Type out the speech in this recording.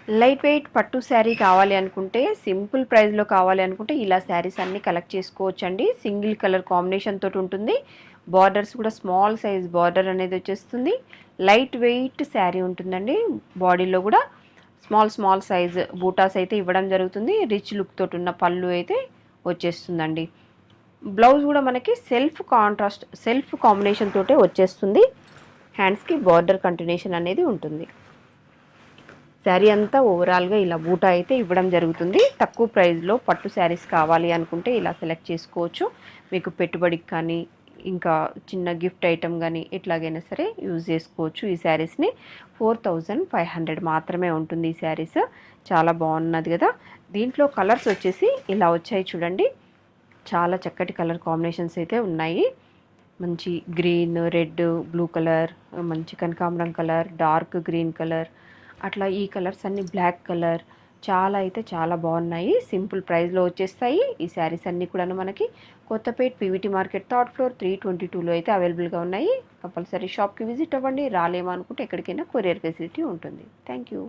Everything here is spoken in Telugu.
లైట్ వెయిట్ పట్టు శారీ కావాలి అనుకుంటే, సింపుల్ ప్రైస్లో కావాలి అనుకుంటే ఇలా శారీస్ అన్నీ కలెక్ట్ చేసుకోవచ్చండి. సింగిల్ కలర్ కాంబినేషన్ తోటి ఉంటుంది. బార్డర్స్ కూడా స్మాల్ సైజ్ బార్డర్ అనేది వచ్చేస్తుంది. లైట్ వెయిట్ శారీ ఉంటుందండి. బాడీలో కూడా స్మాల్ స్మాల్ సైజ్ బూటాస్ అయితే ఇవ్వడం జరుగుతుంది. రిచ్ లుక్ తోటి ఉన్న పళ్ళు అయితే వచ్చేస్తుందండి. బ్లౌజ్ కూడా మనకి సెల్ఫ్ కాంబినేషన్ తోటే వచ్చేస్తుంది. హ్యాండ్స్కి బార్డర్ కంటిన్యూషన్ అనేది ఉంటుంది. శారీ అంతా ఓవరాల్గా ఇలా బూటా అయితే ఇవ్వడం జరుగుతుంది. తక్కువ ప్రైస్లో పట్టు శారీస్ కావాలి అనుకుంటే ఇలా సెలెక్ట్ చేసుకోవచ్చు. మీకు పెట్టుబడికి కానీ ఇంకా చిన్న గిఫ్ట్ ఐటమ్ కానీ ఎట్లాగైనా సరే యూజ్ చేసుకోవచ్చు. ఈ శారీస్ని 4500 మాత్రమే ఉంటుంది. ఈ శారీస్ చాలా బాగున్నది కదా. దీంట్లో కలర్స్ వచ్చేసి ఇలా వచ్చాయి చూడండి. చాలా చక్కటి కలర్ కాంబినేషన్స్ అయితే ఉన్నాయి. మంచి గ్రీన్, రెడ్, బ్లూ కలర్, మంచి కనకాంబరం కలర్, డార్క్ గ్రీన్ కలర్, అట్లా ఈ కలర్స్ అన్ని బ్లాక్ కలర్ చాలా బాగున్నాయి. సింపుల్ ప్రైస్లో వచ్చేస్తాయి. ఈ శారీస్ అన్నీ కూడా మనకి Kothapet PVT market third floor 322లో అయితే అవైలబుల్గా ఉన్నాయి. కంపల్సరీ షాప్కి విజిట్ అవ్వండి. రాలేమో అనుకుంటే ఎక్కడికైనా కొరియర్ ఫెసిలిటీ ఉంటుంది. Thank you.